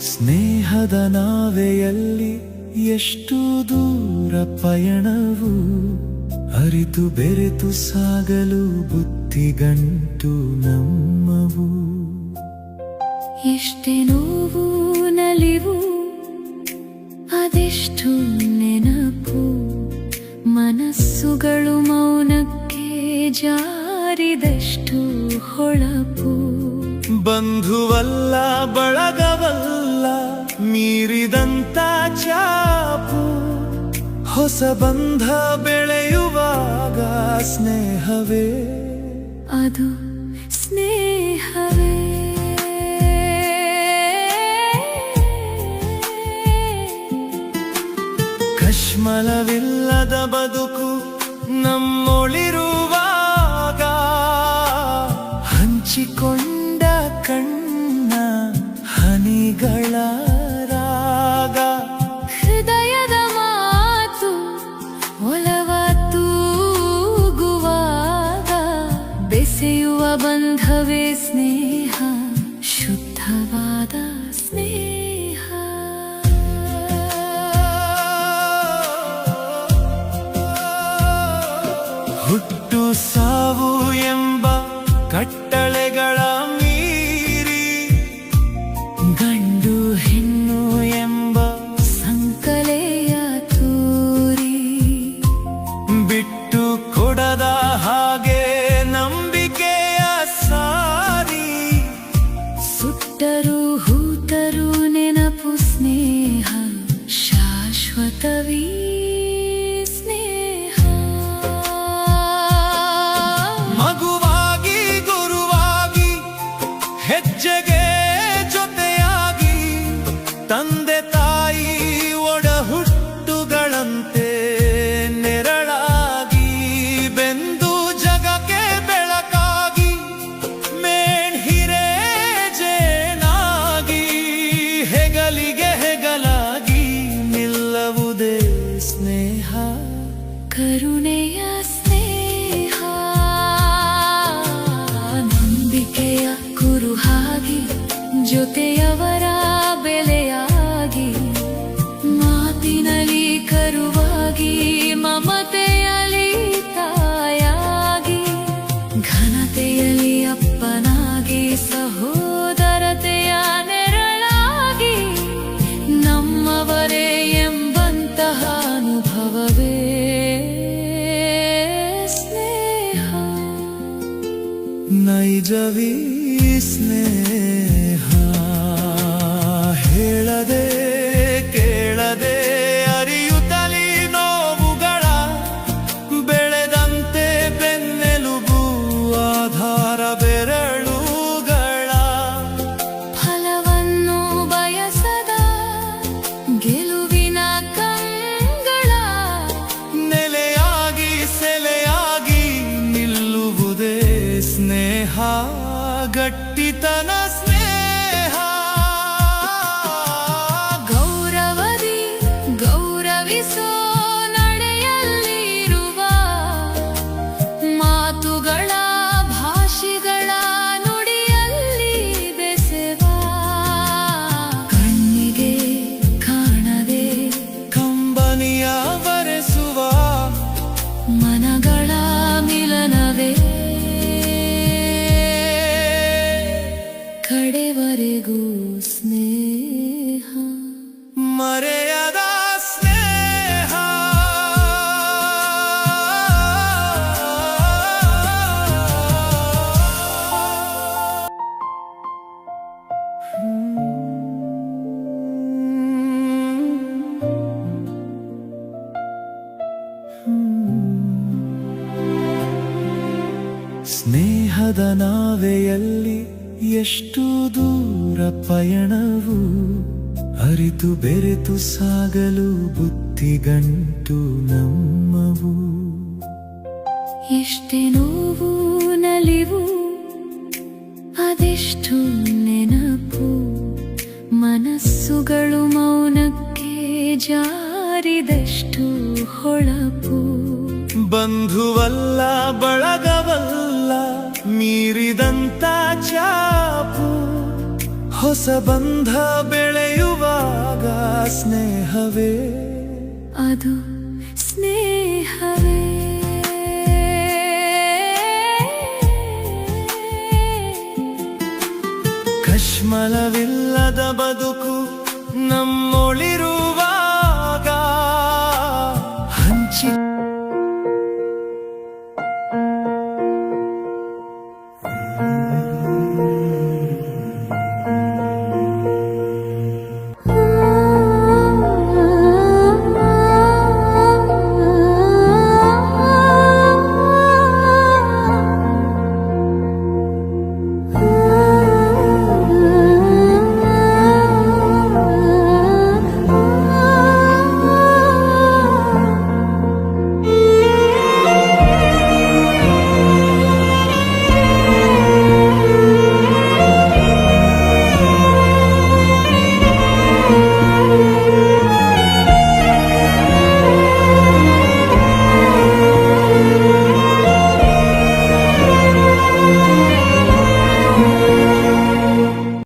ಸ್ನೇಹದ ನಾವೆಯಲ್ಲಿ ಎಷ್ಟು ದೂರ ಪಯಣವು, ಅರಿತು ಬೆರೆತು ಸಾಗಲು ಬುದ್ಧಿಗಂಟು ನಮ್ಮವು. ಎಷ್ಟೇ ನೋವು ನಲಿವು ಅದೆಷ್ಟು ನೆನಪು, ಮನಸ್ಸುಗಳು ಮೌನಕ್ಕೆ ಜಾರಿದಷ್ಟು ಹೊಳಪು. ಬಂಧುವಲ್ಲ ಬಳಗವಲ್ಲ ಮೀರಿದಂತ ಚಾಪು, ಹೊಸ ಬಂಧ ಬೆಳೆಯುವಾಗ ಸ್ನೇಹವೇ ಅದು ಸ್ನೇಹವೇ. ಕಶ್ಮಲವಿಲ್ಲದ ಬದುಕು ನಮ್ಮೊಳಿರುವಾಗ, ಹಂಚಿಕೊಂಡ ಕಣ್ಣ ಹನಿಗಳ ರಾಗ, ಹೃದಯದ ಮಾತು ಒಲವ ತೂಗುವಾಗ, ಬೆಸೆಯುವ ಬಂಧವೇ ಸ್ನೇಹ, ಶುದ್ಧವಾದ ಸ್ನೇಹ. ಹುಟ್ಟು ಸಾವು ಎಂಬ ಕಟ್ಟಳೆಗಳ ಮೀರಿ, ಗಂಡು ಹೆಣ್ಣು ಎಂಬ ಸಂಕಲೆಯ ತೂರಿ, ಬಿಟ್ಟು ಕೊಡದ ಹಾಗೆ ನಂಬಿಕೆಯ ಸಾರಿ, ಸುಟ್ಟರೂ ಹೂತರೂ ನೆನಪು ಸ್ನೇಹ, ಶಾಶ್ವತವೀ ಸ್ನೇಹ. ಮಗುವಾಗಿ ಗುರುವಾಗಿ ಹೆಜ್ಜೆಗೆ ಜೊತೆಯಾಗಿ, ತಂದೆ ತಾಯಿ ಒಡ ಹುಟ್ಟುಗಳಂತೆ ನೆರಳಾಗಿ, ಬೆಂದು ಜಗಕ್ಕೆ ಬೆಳಕಾಗಿ, ಮೇಣ್ಹಿರೆ ಜೇನಾಗಿ, ಹೆಗಲಿಗೆ ಹೆಗಲಾಗಿ ನಿಲ್ಲವುದೇ ಸ್ನೇಹ, ಕರುಣೆಯ ಸ್ನೇಹ. ನಂಬಿಕೆಯ ಕುರುಹಾಗಿ, ಜೊತೆಯವರ ಬೆಲೆಯಾಗಿ, ಮಾತಿನಲ್ಲಿ ಕರುವಾಗಿ, ಮಮತೆಯಲ್ಲಿ ತಾಯಾಗಿ, ಘನತೆಯಲ್ಲಿ ಅಪ್ಪನಾಗಿ, ಸಹೋದರತೆಯ ನೆರಳಾಗಿ, ನಮ್ಮವರೇ ಎಂಬಂತಹ ಅನುಭವವೇ ಸ್ನೇಹ. ನೈಜವೀ ಸ್ನೇಹ, ಹೇಳದೆ ಕೇಳದೆ ಅರಿಯುತ್ತಲೀ ನೋವುಗಳ, ಬೆಳೆದಂತೆ ಬೆನ್ನೆಲುಬು ಆಧಾರ ಬೆರಳುಗಳ, ಫಲವನ್ನು ಬಯಸದ ಗೆಲುವಿನ ಕಂಗಳ, ನೆಲೆಯಾಗಿ ಸೆಲೆಯಾಗಿ ನಿಲ್ಲುವುದೇ ಸ್ನೇಹ, ಗಟ್ಟಿತನ ಸ್ನೇಹ. ಗೌರವದಿ ಗೌರವಿಸೋ ನಡೆಯಲ್ಲಿರುವ, ಮಾತುಗಳ ಭಾಷೆಗಳ ನುಡಿಯಲ್ಲಿ ಬೆಸೆವ, ಕಣ್ಣಿಗೆ ಕಾಣದೆ ಕಂಬನಿಯ ಬರೆಸುವ, ಮನಗಳ ಮಿಲನವೇ ಕಡೆವರೆಗೂ ಸ್ನೇಹ, ಮರೆಯದ ಸ್ನೇಹ. ಸ್ನೇಹದ ನಾವೆಯಲ್ಲಿ ಎಷ್ಟು ದೂರ ಪಯಣವು, ಅರಿತು ಬೆರೆತು ಸಾಗಲು ಬುದ್ಧಿಗಂಟು ನಮ್ಮವು. ಎಷ್ಟೇ ನೋವು ನಲಿವು ಅದೆಷ್ಟು ನೆನಪು, ಮನಸ್ಸುಗಳು ಮೌನಕ್ಕೆ ಜಾರಿ ಅರಿದಷ್ಟು ಹೊಳಪು. ಬಂಧುವಲ್ಲ ಬಳಗವಲ್ಲ ಮೀರಿದಂತ ಚಾಪು. ಹೊಸ ಬಂಧ ಬೆಳೆಯುವಾಗ ಸ್ನೇಹವೇ ಅದು